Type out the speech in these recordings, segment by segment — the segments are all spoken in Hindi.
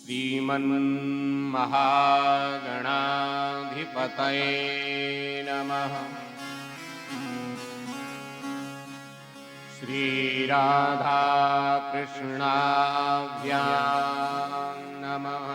श्रीमन्महागणाधिपतये नमः। श्रीराधा कृष्णाभ्यां नमः।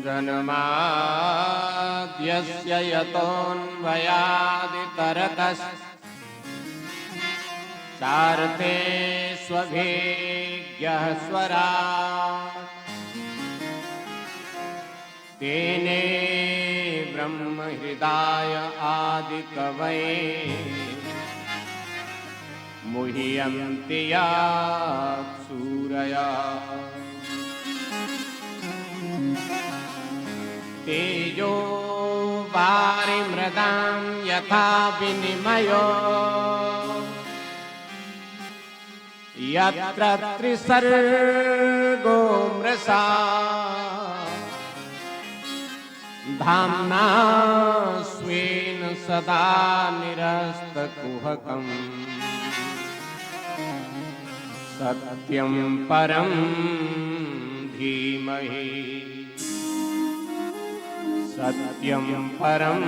जन्माद्यस्य यतोऽन्वयादितरतश्चार्थेष्वभिज्ञः स्वराट् तेने ब्रह्महृदाय आदिकवये मुह्यन्ति यात् सूरयः। तेजो वारिमृदां यथा विनिमयो यत्र त्रिसर्गो मृषा धाम्ना स्वेन सदा निरस्तकुहकम् सत्यं परं धीमहि सत्यं परं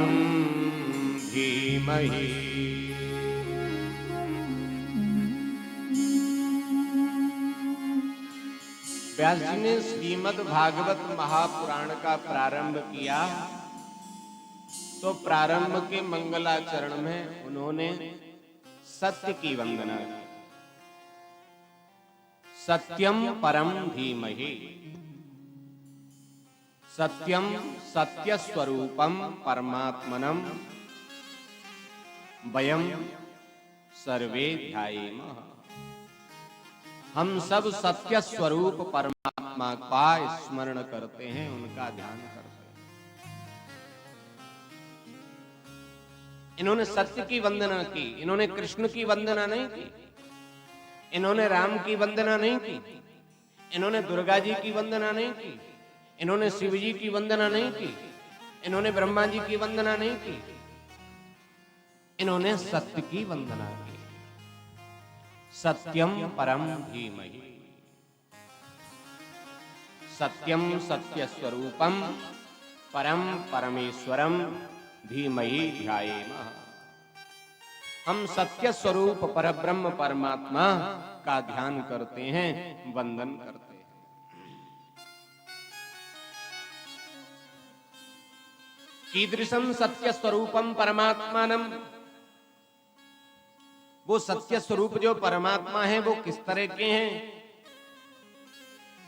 धीमहि। व्यास जी ने श्रीमद् भागवत महापुराण का प्रारंभ किया तो प्रारंभ के मंगलाचरण में उन्होंने सत्य की वंदना की। सत्यम परम धीमहि। सत्यम सत्य स्वरूपम परमात्मनम वयम सर्वे ध्यायेमः। हम सब सत्य स्वरूप परमात्मा का स्मरण करते हैं, उनका ध्यान करते हैं। इन्होंने सत्य की वंदना की, इन्होंने कृष्ण की वंदना नहीं की, इन्होंने राम की वंदना नहीं की, इन्होंने दुर्गा जी की वंदना नहीं की, इन्होंने शिव जी की वंदना नहीं की, इन्होंने ब्रह्मा जी की वंदना नहीं की, इन्होंने सत्य की वंदना की। सत्यम परम धीमहि। सत्यम सत्य स्वरूपम परम परमेश्वरम धीमहि ध्यायेमः। हम सत्य स्वरूप परब्रह्म परमात्मा का ध्यान करते हैं, वंदन करते हैं। कीदृशं सत्य स्वरूपम परमात्मानम। वो सत्य स्वरूप जो परमात्मा है वो किस तरह के हैं?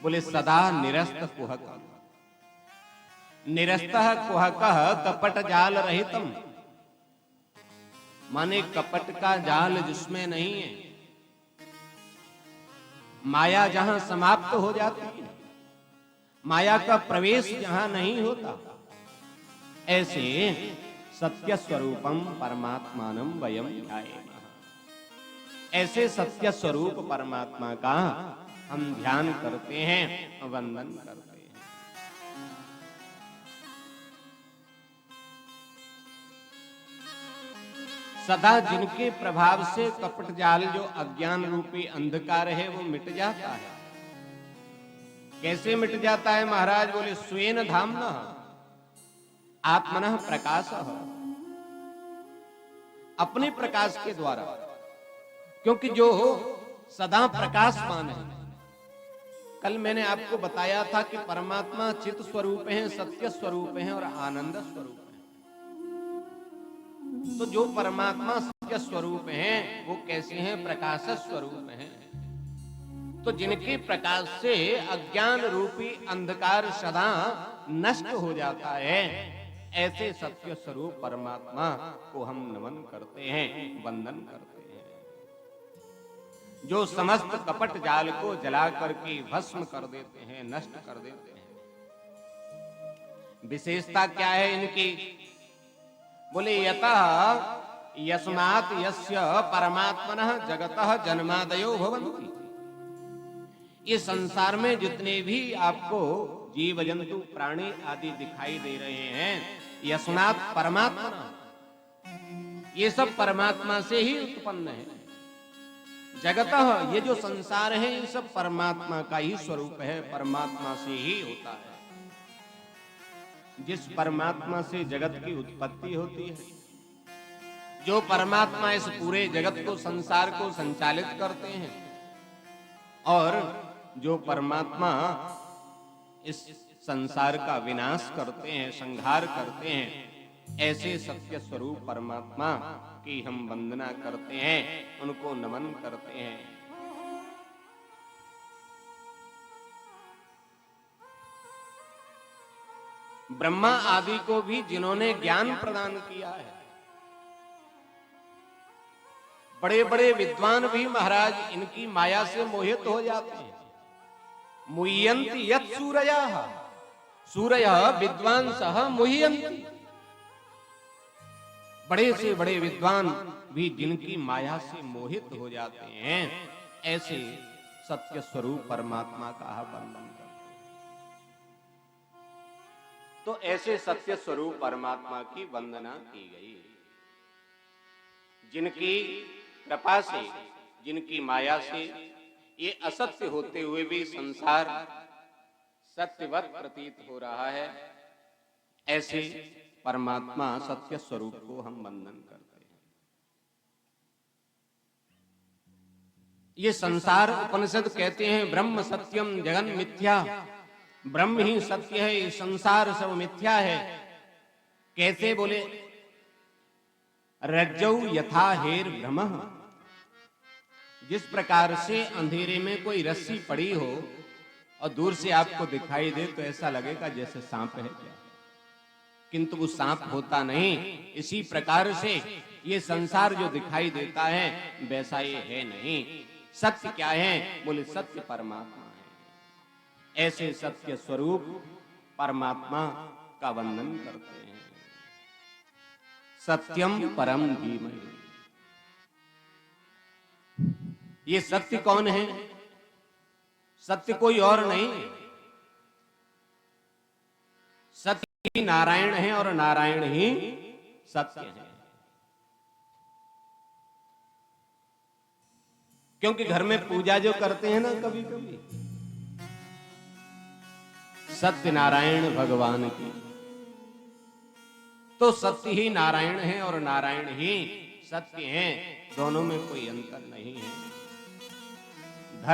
बोले सदा निरस्त कुहक। निरस्तः कुहकः कपट जाल रहितम। माने कपट का जाल जिसमें नहीं है, माया जहां समाप्त हो जाती है, माया का प्रवेश जहां नहीं होता, ऐसे सत्य स्वरूपम परमात्मानम वयम ध्यायेमः। ऐसे सत्य स्वरूप परमात्मा का हम ध्यान करते हैं, वंदन करते हैं। सदा जिनके प्रभाव से कपट जाल जो अज्ञान रूपी अंधकार है वो मिट जाता है। कैसे मिट जाता है महाराज? बोले स्वेन धाम्ना आत्मनः प्रकाशः। अपने प्रकाश के द्वारा, क्योंकि जो सदा प्रकाशमान है। कल मैंने आपको बताया था कि परमात्मा चित स्वरूप है, सत्य स्वरूप है और आनंद स्वरूप है। तो जो परमात्मा सत्य स्वरूप है वो कैसे हैं? प्रकाश स्वरूप है। तो जिनके प्रकाश से अज्ञान रूपी अंधकार सदा नष्ट हो जाता है, ऐसे सत्य स्वरूप परमात्मा को हम नमन करते हैं, वंदन करते हैं। जो समस्त कपट जाल को जला करके भस्म कर देते हैं, नष्ट कर देते हैं। विशेषता क्या है इनकी? बोले यतः यस्मात् यस्य परमात्मनः जगतः जन्मादयो भवन्ति। ये संसार में जितने भी आपको जीव जंतु प्राणी आदि दिखाई दे रहे हैं, यस्मात् परमात्मा, ये सब परमात्मा से ही उत्पन्न है। जगतः ये जो संसार है ये सब परमात्मा का ही स्वरूप है, परमात्मा से ही होता है। जिस परमात्मा से जगत की उत्पत्ति होती है, जो परमात्मा इस पूरे जगत को, संसार को संचालित करते हैं, और जो परमात्मा इस संसार का विनाश करते हैं, संहार करते हैं, ऐसे सत्य स्वरूप परमात्मा की हम वंदना करते हैं, उनको नमन करते हैं। ब्रह्मा आदि को भी जिन्होंने ज्ञान प्रदान किया है, बड़े बड़े विद्वान भी महाराज इनकी माया से मोहित हो जाते हैं। मुह्यन्ति यत् सूरयः, सूरयः विद्वांसः मुह्यन्ति। बड़े से बड़े विद्वान भी जिनकी माया से मोहित हो जाते हैं, ऐसे सत्य स्वरूप परमात्मा का वंदन करते हैं। तो ऐसे सत्य स्वरूप परमात्मा की वंदना की गई, जिनकी कृपा से, जिनकी माया से ये असत्य होते हुए भी संसार सत्यवत प्रतीत हो रहा है। ऐसे परमात्मा सत्य स्वरूप को हम वंदन करते हैं। ये संसार उपनिषद कहते हैं ब्रह्म सत्यम जगन मिथ्या, ब्रह्म ही सत्य है, ये संसार सब मिथ्या है। कैसे बोले? रज्जौ यथा हेर भ्रमः, जिस प्रकार से अंधेरे में कोई रस्सी पड़ी हो और दूर से आपको दिखाई दे तो ऐसा लगेगा जैसे सांप है क्या, किंतु वो सांप होता नहीं। इसी प्रकार से ये संसार जो दिखाई देता है वैसा ये है नहीं। सत्य क्या है? बोले सत्य परमात्मा है। ऐसे सत्य स्वरूप परमात्मा का वंदन करते हैं। सत्यम परम धीमहि। ये सत्य कौन है? सत्य कोई और नहीं, सत्य ही नारायण है और नारायण ही सत्य है। क्योंकि घर में पूजा जो करते हैं ना कभी कभी, सत्यनारायण भगवान की, तो सत्य ही नारायण है और नारायण ही सत्य है, दोनों में कोई अंतर नहीं है।